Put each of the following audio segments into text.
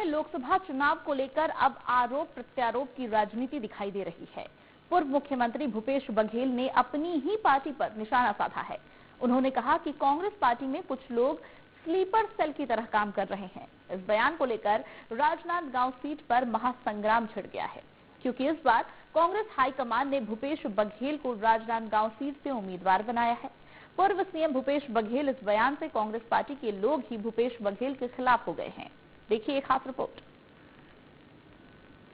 लोकसभा चुनाव को लेकर अब आरोप प्रत्यारोप की राजनीति दिखाई दे रही है। पूर्व मुख्यमंत्री भूपेश बघेल ने अपनी ही पार्टी पर निशाना साधा है। उन्होंने कहा कि कांग्रेस पार्टी में कुछ लोग स्लीपर सेल की तरह काम कर रहे हैं। इस बयान को लेकर राजनांदगांव सीट पर महासंग्राम छिड़ गया है, क्योंकि इस बार कांग्रेस हाईकमान ने भूपेश बघेल को राजनांदगांव सीट से उम्मीदवार बनाया है। पूर्व सीएम भूपेश बघेल इस बयान से कांग्रेस पार्टी के लोग ही भूपेश बघेल के खिलाफ हो गए हैं। देखिए एक खास रिपोर्ट।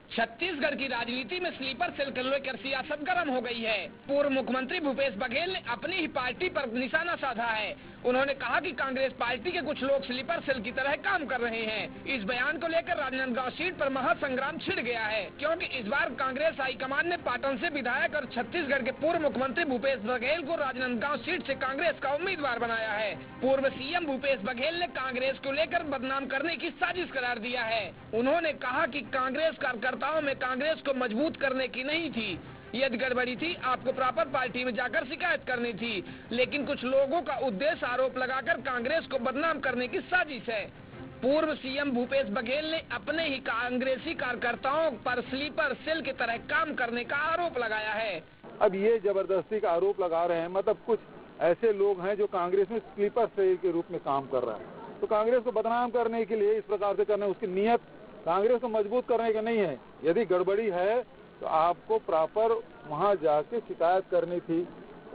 छत्तीसगढ़ की राजनीति में स्लीपर सेल को लेकर सियासत गर्म हो गई है। पूर्व मुख्यमंत्री भूपेश बघेल ने अपनी ही पार्टी पर निशाना साधा है। उन्होंने कहा कि कांग्रेस पार्टी के कुछ लोग स्लीपर सेल की तरह काम कर रहे हैं। इस बयान को लेकर राजनांदगांव सीट पर महासंग्राम छिड़ गया है, क्योंकि इस बार कांग्रेस हाईकमान ने पाटन से विधायक और छत्तीसगढ़ के पूर्व मुख्यमंत्री भूपेश बघेल को राजनांदगांव सीट से कांग्रेस का उम्मीदवार बनाया है। पूर्व सीएम भूपेश बघेल ने कांग्रेस को लेकर बदनाम करने की साजिश करार दिया है। उन्होंने कहा कि कांग्रेस कार्यकर्ताओं में कांग्रेस को मजबूत करने की नहीं थी। यदि गड़बड़ी थी, आपको प्रॉपर पार्टी में जाकर शिकायत करनी थी, लेकिन कुछ लोगों का उद्देश्य आरोप लगाकर कांग्रेस को बदनाम करने की साजिश है। पूर्व सीएम भूपेश बघेल ने अपने ही कांग्रेसी कार्यकर्ताओं पर स्लीपर सेल की तरह काम करने का आरोप लगाया है। अब ये जबरदस्ती का आरोप लगा रहे हैं, मतलब कुछ ऐसे लोग हैं जो कांग्रेस में स्लीपर सेल के रूप में काम कर रहे हैं, तो कांग्रेस को बदनाम करने के लिए इस प्रकार से करना, उसकी नीयत कांग्रेस को मजबूत करने का नहीं है। यदि गड़बड़ी है तो आपको प्रॉपर वहां जाके शिकायत करनी थी,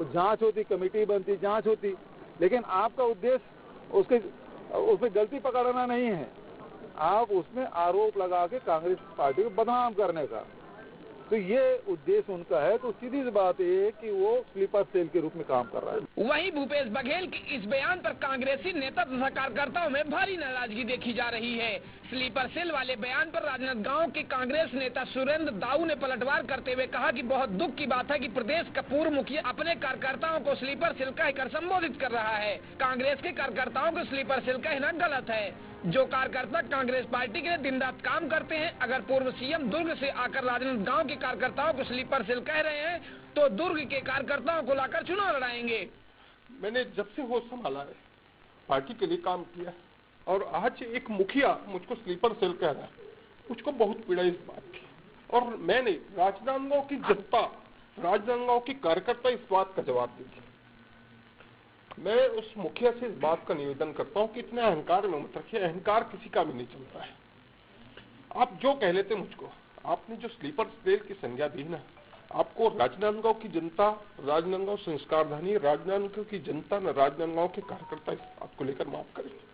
जांच होती, कमेटी बनती, जांच होती, लेकिन आपका उद्देश्य उसमें गलती पकड़ना नहीं है, आप उसमें आरोप लगा के कांग्रेस पार्टी को बदनाम करने का, तो ये उद्देश्य उनका है। तो सीधी सी बात ये है कि वो स्लीपर सेल के रूप में काम कर रहा है। वहीं भूपेश बघेल के इस बयान पर कांग्रेसी नेता तथा कार्यकर्ताओं में भारी नाराजगी देखी जा रही है। स्लीपर सेल वाले बयान पर राजनांदगांव के कांग्रेस नेता सुरेंद्र दाऊ ने पलटवार करते हुए कहा कि बहुत दुख की बात है कि प्रदेश का पूर्व मुखिया अपने कार्यकर्ताओं को स्लीपर सेल कहकर संबोधित कर रहा है। कांग्रेस के कार्यकर्ताओं को स्लीपर सेल कहना गलत है। जो कार्यकर्ता कांग्रेस पार्टी के लिए दिन रात काम करते हैं, अगर पूर्व सीएम दुर्ग से आकर राजनांदगांव के कार्यकर्ताओं को स्लीपर सेल कह रहे हैं, तो दुर्ग के कार्यकर्ताओं को लाकर चुनाव लड़ाएंगे। मैंने जब से होश संभाला है, पार्टी के लिए काम किया, और आज एक मुखिया मुझको स्लीपर सेल कह रहा है, मुझको बहुत पीड़ा इस बात की। और मैंने राजनांदगांव की जनता, राजनांदगांव की कार्यकर्ता इस बात का जवाब देगी। मैं उस मुखिया से इस बात का निवेदन करता हूं कि इतने अहंकार में मत रखिए, अहंकार किसी का भी नहीं चलता है। आप जो कह लेते मुझको, आपने जो स्लीपर सेल की संज्ञा दी ना, आपको राजनांदगांव की जनता, राजनांदगांव संस्कारधानी राजनांदगांव की जनता न राजनांदगांव के कार्यकर्ता इस बात को लेकर माफ करेंगे।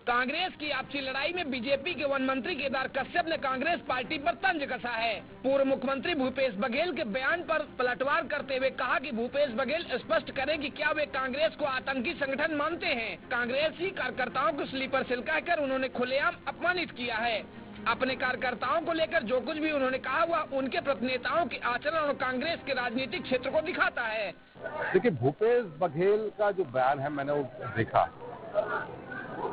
कांग्रेस की आपसी लड़ाई में बीजेपी के वन मंत्री केदार कश्यप ने कांग्रेस पार्टी पर तंज कसा है। पूर्व मुख्यमंत्री भूपेश बघेल के बयान पर पलटवार करते हुए कहा कि भूपेश बघेल स्पष्ट करें कि क्या वे कांग्रेस को आतंकी संगठन मानते हैं। कांग्रेसी कार्यकर्ताओं को स्लीपर सेल कहकर उन्होंने खुलेआम अपमानित किया है। अपने कार्यकर्ताओं को लेकर जो कुछ भी उन्होंने कहा हुआ उनके प्रतिनेताओं के आचरण और कांग्रेस के राजनीतिक क्षेत्र को दिखाता है। देखिए, भूपेश बघेल का जो बयान है मैंने वो देखा,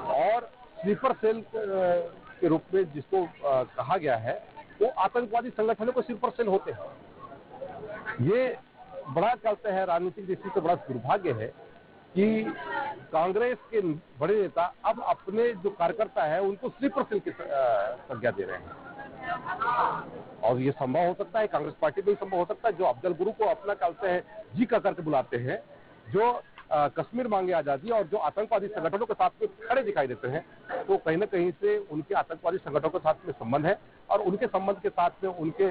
और स्लीपर सेल के रूप में जिसको कहा गया है, वो आतंकवादी संगठनों को स्लीपर सेल होते हैं। ये बड़ा कहते हैं राजनीतिक दृष्टि से बड़ा दुर्भाग्य है कि कांग्रेस के बड़े नेता अब अपने जो कार्यकर्ता है उनको स्लीपर सेल की संज्ञा दे रहे हैं। और ये संभव हो सकता है, कांग्रेस पार्टी में भी संभव हो सकता है, जो अफजल गुरु को अपना कहते हैं जी का करके बुलाते हैं, जो कश्मीर मांगे आजादी और जो आतंकवादी संगठनों के साथ में खड़े दिखाई देते हैं, तो कहीं न कहीं से उनके आतंकवादी संगठनों के साथ में संबंध है, और उनके संबंध के साथ में उनके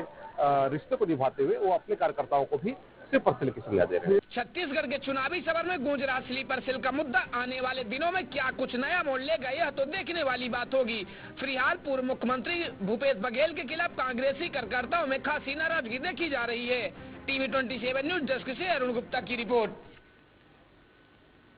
रिश्ते को निभाते हुए वो अपने कार्यकर्ताओं को भी स्लीपर सेल की संज्ञा दे रहे हैं। छत्तीसगढ़ के चुनावी सभर में गूंज रहा स्लीपर सेल का मुद्दा आने वाले दिनों में क्या कुछ नया मोड़ लेगा, यह तो देखने वाली बात होगी। फिलहाल पूर्व मुख्यमंत्री भूपेश बघेल के खिलाफ कांग्रेसी कार्यकर्ताओं में खासी नाराजगी देखी जा रही है। TV 27 न्यूज डेस्क से अरुण गुप्ता की रिपोर्ट।